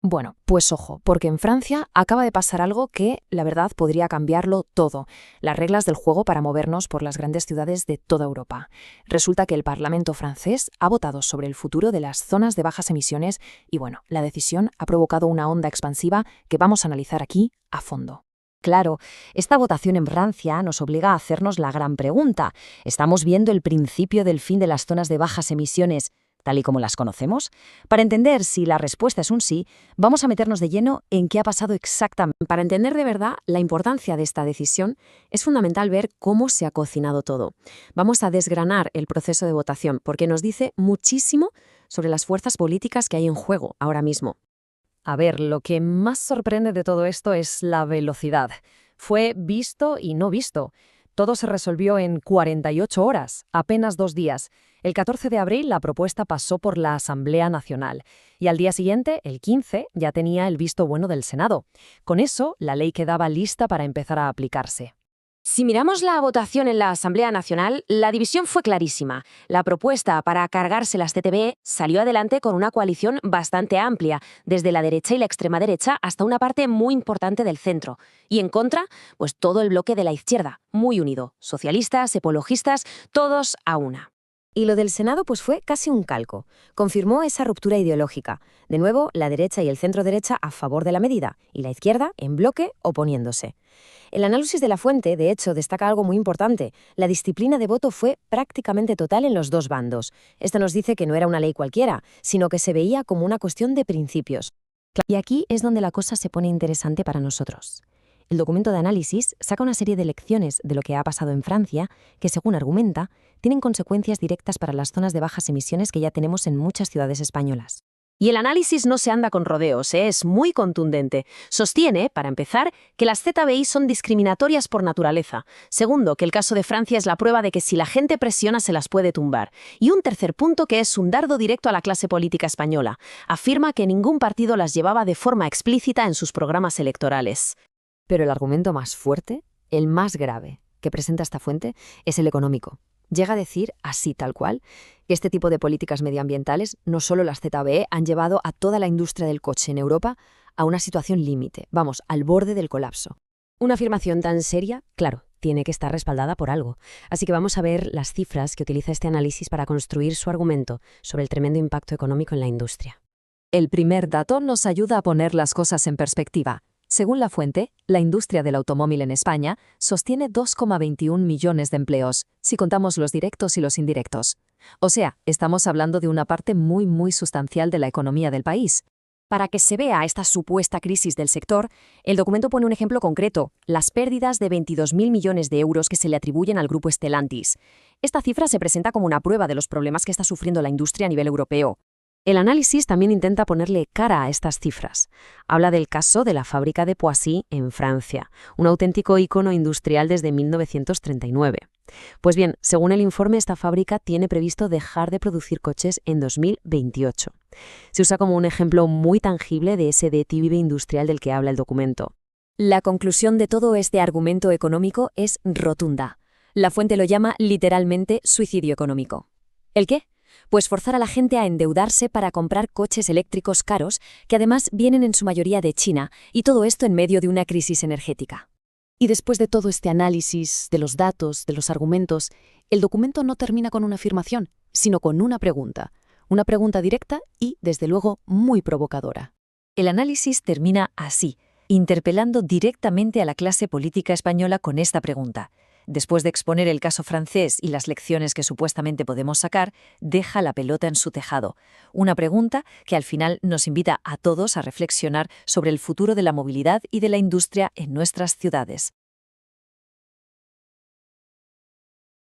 Bueno, pues ojo, porque en Francia acaba de pasar algo que, la verdad, podría cambiarlo todo: las reglas del juego para movernos por las grandes ciudades de toda Europa. Resulta que el Parlamento francés ha votado sobre el futuro de las zonas de bajas emisiones y, bueno, la decisión ha provocado una onda expansiva que vamos a analizar aquí a fondo. Claro, esta votación en Francia nos obliga a hacernos la gran pregunta. ¿Estamos viendo el principio del fin de las zonas de bajas emisiones tal y como las conocemos? Para entender si la respuesta es un sí, vamos a meternos de lleno en qué ha pasado exactamente. Para entender de verdad la importancia de esta decisión, es fundamental ver cómo se ha cocinado todo. Vamos a desgranar el proceso de votación porque nos dice muchísimo sobre las fuerzas políticas que hay en juego ahora mismo. A ver, lo que más sorprende de todo esto es la velocidad. Fue visto y no visto. Todo se resolvió en 48 horas, apenas 2 días. El 14 de abril la propuesta pasó por la Asamblea Nacional y al día siguiente, el 15, ya tenía el visto bueno del Senado. Con eso, la ley quedaba lista para empezar a aplicarse. Si miramos la votación en la Asamblea Nacional, la división fue clarísima. La propuesta para cargarse las TTB salió adelante con una coalición bastante amplia, desde la derecha y la extrema derecha hasta una parte muy importante del centro. Y en contra, pues todo el bloque de la izquierda, muy unido. Socialistas, ecologistas, todos a una. Y lo del Senado pues fue casi un calco. Confirmó esa ruptura ideológica. De nuevo, la derecha y el centro-derecha a favor de la medida, y la izquierda, en bloque, oponiéndose. El análisis de la fuente, de hecho, destaca algo muy importante. La disciplina de voto fue prácticamente total en los dos bandos. Esto nos dice que no era una ley cualquiera, sino que se veía como una cuestión de principios. Y aquí es donde la cosa se pone interesante para nosotros. El documento de análisis saca una serie de lecciones de lo que ha pasado en Francia que, según argumenta, tienen consecuencias directas para las zonas de bajas emisiones que ya tenemos en muchas ciudades españolas. Y el análisis no se anda con rodeos, es muy contundente. Sostiene, para empezar, que las ZBI son discriminatorias por naturaleza. Segundo, que el caso de Francia es la prueba de que si la gente presiona se las puede tumbar. Y un tercer punto que es un dardo directo a la clase política española. Afirma que ningún partido las llevaba de forma explícita en sus programas electorales. Pero el argumento más fuerte, el más grave, que presenta esta fuente es el económico. Llega a decir, así tal cual, que este tipo de políticas medioambientales, no solo las ZBE, han llevado a toda la industria del coche en Europa a una situación límite, vamos, al borde del colapso. Una afirmación tan seria, claro, tiene que estar respaldada por algo. Así que vamos a ver las cifras que utiliza este análisis para construir su argumento sobre el tremendo impacto económico en la industria. El primer dato nos ayuda a poner las cosas en perspectiva. Según la fuente, la industria del automóvil en España sostiene 2,21 millones de empleos, si contamos los directos y los indirectos. O sea, estamos hablando de una parte muy sustancial de la economía del país. Para que se vea esta supuesta crisis del sector, el documento pone un ejemplo concreto: las pérdidas de 22.000 millones de euros que se le atribuyen al grupo Stellantis. Esta cifra se presenta como una prueba de los problemas que está sufriendo la industria a nivel europeo. El análisis también intenta ponerle cara a estas cifras. Habla del caso de la fábrica de Poissy en Francia, un auténtico ícono industrial desde 1939. Pues bien, según el informe, esta fábrica tiene previsto dejar de producir coches en 2028. Se usa como un ejemplo muy tangible de ese declive industrial del que habla el documento. La conclusión de todo este argumento económico es rotunda. La fuente lo llama literalmente suicidio económico. ¿El qué? Pues forzar a la gente a endeudarse para comprar coches eléctricos caros, que además vienen en su mayoría de China, y todo esto en medio de una crisis energética. Y después de todo este análisis, de los datos, de los argumentos, el documento no termina con una afirmación, sino con una pregunta. Una pregunta directa y, desde luego, muy provocadora. El análisis termina así, interpelando directamente a la clase política española con esta pregunta. Después de exponer el caso francés y las lecciones que supuestamente podemos sacar, deja la pelota en su tejado. Una pregunta que al final nos invita a todos a reflexionar sobre el futuro de la movilidad y de la industria en nuestras ciudades.